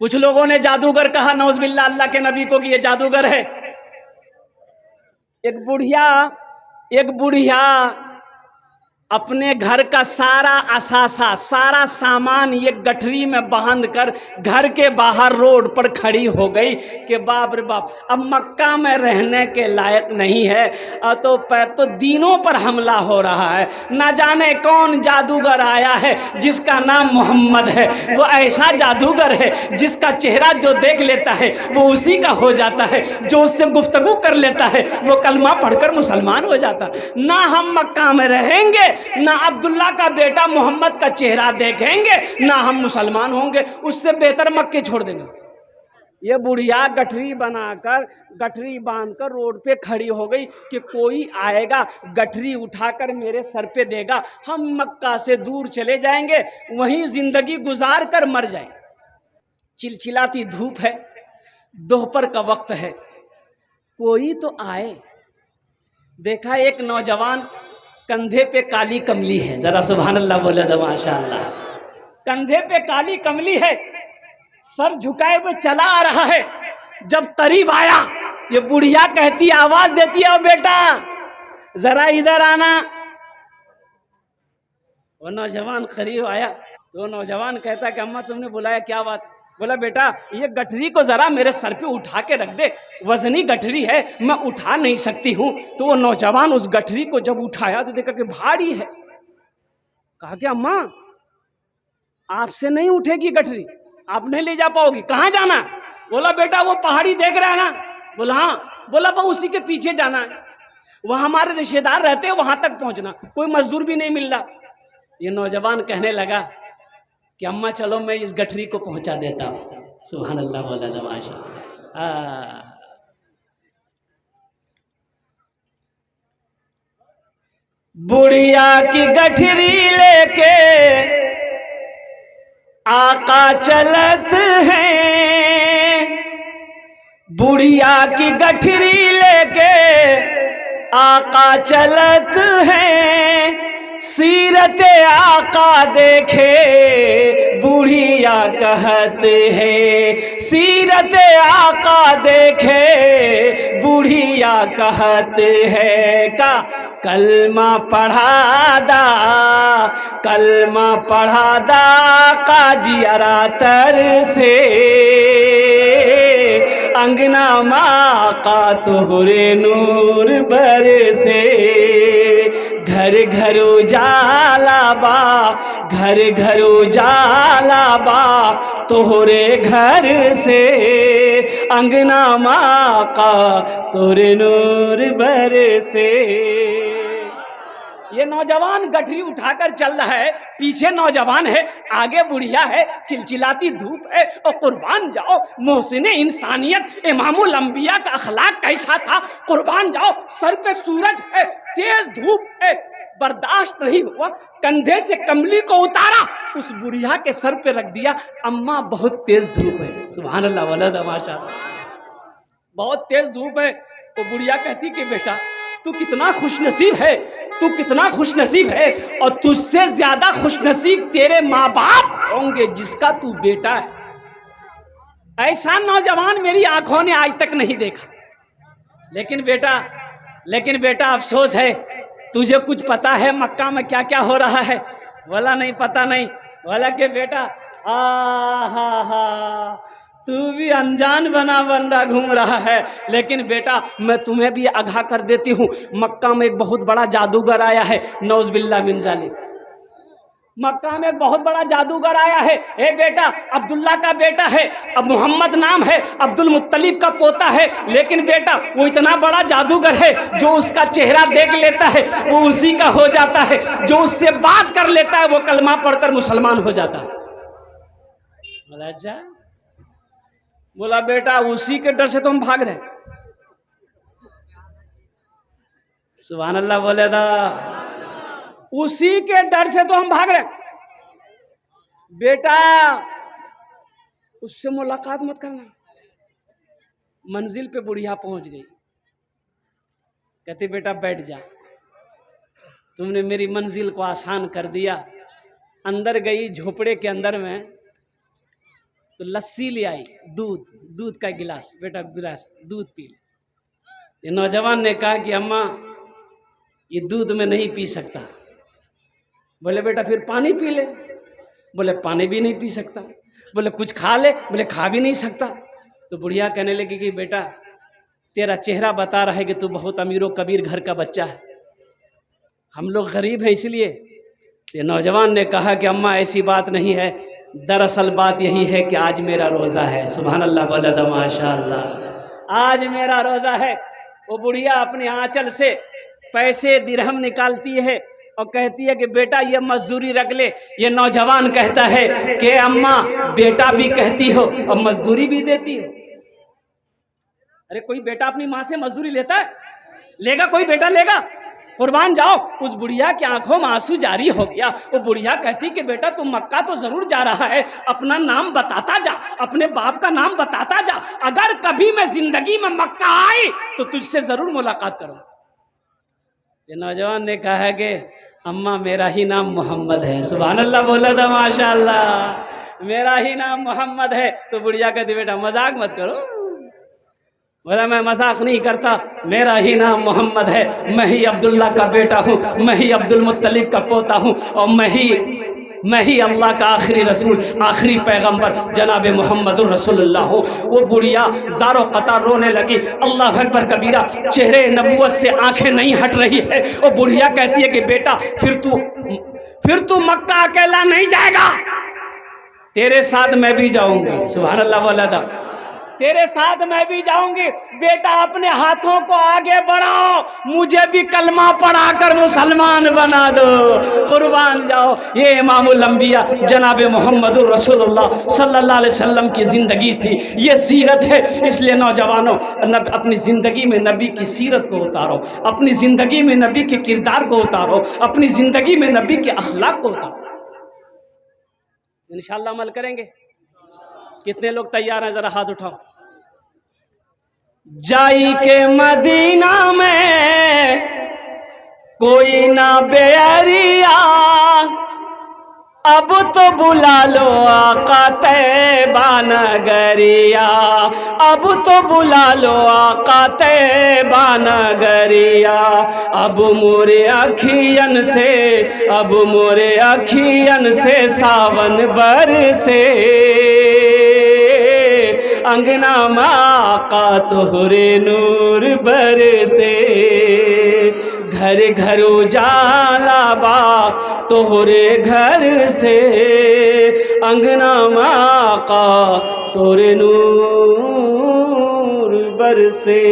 कुछ लोगों ने जादूगर कहा नौज़बिल्ला अल्लाह के नबी को कि ये जादूगर है। एक बुढ़िया अपने घर का सारा असासा, सारा सामान ये गठरी में बांध कर घर के बाहर रोड पर खड़ी हो गई कि बाप रे बाप, अब मक्का में रहने के लायक नहीं है। तो दीनों पर हमला हो रहा है। ना जाने कौन जादूगर आया है जिसका नाम मोहम्मद है। वो ऐसा जादूगर है जिसका चेहरा जो देख लेता है वो उसी का हो जाता है, जो उससे गुफ्तगू कर लेता है वो कलमा पढ़कर मुसलमान हो जाता है। ना हम मक्का में रहेंगे, ना अब्दुल्ला का बेटा मोहम्मद का चेहरा देखेंगे, ना हम मुसलमान होंगे। उससे बेहतर मक्के छोड़ देंगे। ये बुढ़िया गठरी बनाकर, गठरी बांधकर रोड पे खड़ी हो गई कि कोई आएगा गठरी उठाकर मेरे सर पे देगा, हम मक्का से दूर चले जाएंगे, वहीं जिंदगी गुजार कर मर जाएंगे। चिलचिलाती धूप है, दोपहर का वक्त है, कोई तो आए। देखा एक नौजवान, कंधे पे काली कमली है, जरा सुभान अल्लाह बोले तो माशाअल्लाह। कंधे पे काली कमली है, सर झुकाए हुए चला आ रहा है। जब करीब आया ये बुढ़िया कहती, आवाज देती है, ओ बेटा जरा इधर आना। वो नौजवान करीब आया तो नौजवान कहता कि अम्मा तुमने बुलाया, क्या बात? बोला बेटा ये गठरी को जरा मेरे सर पे उठा के रख दे, वजनी गठरी है, मैं उठा नहीं सकती हूँ। तो वो नौजवान उस गठरी को जब उठाया तो देखा कि भारी है। कहा कि अम्मा आपसे नहीं उठेगी गठरी, आप नहीं ले जा पाओगी, कहाँ जाना? बोला बेटा वो पहाड़ी देख रहा है ना? बोला हाँ। बोला वो उसी के पीछे जाना है, वहाँ हमारे रिश्तेदार रहते हैं, वहाँ तक पहुँचना, कोई मजदूर भी नहीं मिल रहा। ये नौजवान कहने लगा कि अम्मा चलो मैं इस गठरी को पहुंचा देता हूँ। सुभान अल्लाह बोला दमाशा। बुढ़िया की गठरी लेके आका चलत हैं, बुढ़िया की गठरी लेके आका चलत हैं। सीरत आका देखे बुढ़िया कहत है, सीरत आका देखे बुढ़िया कहत है। का कलमा पढ़ा दा, कलमा पढ़ा दा काजियरा तर से, अंगना माँ का तोहरे नूर बरसे। घर घर उजाला बा, घर घर उजाला बा तोहरे घर से, अंगना माँ का तोरे नूर बरसे। ये नौजवान गठरी उठाकर चल रहा है, पीछे नौजवान है, आगे बुढ़िया है, चिलचिलाती धूप है। और कुर्बान जाओ मोहसिने इंसानियत इमामुल अंबिया का अखलाक कैसा था, कुर्बान जाओ। सर पे सूरज है, तेज धूप है, बर्दाश्त नहीं हुआ, कंधे से कमली को उतारा, उस बुढ़िया के सर पे रख दिया। अम्मा बहुत तेज धूप है। सुभान अल्लाह वाला तमाशा, बहुत तेज धूप है। तो बुढ़िया कहती कि बेटा तू कितना खुशनसीब है, तू कितना खुशनसीब है, और तुझसे ज्यादा खुशनसीब तेरे माँ बाप होंगे जिसका तू बेटा है। ऐसा नौजवान मेरी आंखों ने आज तक नहीं देखा। लेकिन बेटा अफसोस है, तुझे कुछ पता है मक्का में क्या क्या हो रहा है? बोला नहीं पता नहीं। बोला कि बेटा हा तू भी अनजान बन घूम रहा है, लेकिन बेटा मैं तुम्हें भी आगाह कर देती हूँ, मक्का में एक बहुत बड़ा जादूगर आया है, नौज़बिल्ला मिन ज़ालिक। मक्का में एक बहुत बड़ा जादूगर आया है। ए बेटा अब्दुल्ला का बेटा है, अब मोहम्मद नाम है, अब्दुल मुत्तलिब का पोता है, लेकिन बेटा वो इतना बड़ा जादूगर है, जो उसका चेहरा देख लेता है वो उसी का हो जाता है, जो उससे बात कर लेता है वो कलमा पढ़कर मुसलमान हो जाता है। बोला अच्छा। बोला बेटा उसी के डर से तो हम भाग रहे। सुभान अल्लाह बोले था, उसी के डर से तो हम भाग रहे। बेटा उससे मुलाकात मत करना। मंजिल पे बुढ़िया पहुंच गई, कहती बेटा बैठ जा, तुमने मेरी मंजिल को आसान कर दिया। अंदर गई, झोपड़े के अंदर में तो लस्सी ले आई, दूध का गिलास, बेटा गिलास दूध पी ले। ये नौजवान ने कहा कि अम्मा ये दूध में नहीं पी सकता। बोले बेटा फिर पानी पी ले। बोले पानी भी नहीं पी सकता। बोले कुछ खा ले। बोले खा भी नहीं सकता। तो बुढ़िया कहने लगी कि बेटा तेरा चेहरा बता रहा है कि तू बहुत अमीरो कबीर घर का बच्चा है, हम लोग गरीब हैं इसलिए। ये नौजवान ने कहा कि अम्मा ऐसी बात नहीं है, दरअसल बात यही है कि आज मेरा रोज़ा है। सुभान अल्लाह, बोला था माशाअल्लाह, आज मेरा रोज़ा है। वो बुढ़िया अपने आंचल से पैसे दिरहम निकालती है और कहती है कि बेटा ये मजदूरी रख ले। ये नौजवान कहता है कि अम्मा बेटा भी कहती हो और मजदूरी भी देती हो। अरे कोई बेटा अपनी माँ से मजदूरी लेता है? लेगा कोई बेटा? लेगा? कुर्बान जाओ। उस बुढ़िया की आंखों में आंसू जारी हो गया। वो बुढ़िया कहती कि बेटा तू मक्का तो जरूर जा रहा है, अपना नाम बताता जा, अपने बाप का नाम बताता जा। अगर कभी मैं जिंदगी में मक्का आई तो तुझसे जरूर मुलाकात करूं। ये नौजवान ने कहा कि अम्मा मेरा ही नाम मोहम्मद है। सुभान अल्लाह, बोला था माशाअल्लाह, मेरा ही नाम मोहम्मद है। तो बुढ़िया कहती बेटा मजाक मत करो। बोला मैं मजाक नहीं करता, मेरा ही नाम मोहम्मद है। मैं ही अब्दुल्ला का बेटा हूँ, मैं ही अब्दुल मुत्तलिब का पोता हूँ और मैं ही अल्लाह का आखिरी रसूल, आखिरी पैगंबर जनाब मोहम्मद रसूलुल्लाह हो। वो बुढ़िया ज़ारो कतार रोने लगी। अल्लाह अकबर कबीरा, चेहरे नबुवत से आंखें नहीं हट रही है। वो बुढ़िया कहती है कि बेटा फिर तू मक्का अकेला नहीं जाएगा, तेरे साथ मैं भी जाऊंगी। सुभान अल्लाह, बोला था तेरे साथ मैं भी जाऊंगी। बेटा अपने हाथों को आगे बढ़ाओ, मुझे भी कलमा पढ़ाकर मुसलमान बना दो, कुर्बान जाओ। ये इमामुल अंबिया जनाब मोहम्मद रसूलुल्लाह सल्लल्लाहु अलैहि वसल्लम की ज़िंदगी थी, ये सीरत है। इसलिए नौजवानों अपनी ज़िंदगी में नबी की सीरत को उतारो, अपनी ज़िंदगी में नबी के किरदार को उतारो, अपनी ज़िंदगी में नबी के अखलाक को उतारो। इंशाअल्लाह अमल करेंगे। कितने लोग तैयार हैं? जरा हाथ उठाओ। जाई के मदीना में कोई ना बेअरिया, अब तो बुला लो आका तैबा नगरिया, अब तो बुला लो आका तैबा नगरिया। अब मोरे अखियन से, अब मोरे अखियन से सावन बरसे, अंगना में आका तोहरे नूर बरसे। घर घर उजाला बा तोहरे घर से, अंगना में आका तोहरे नूर बरसे।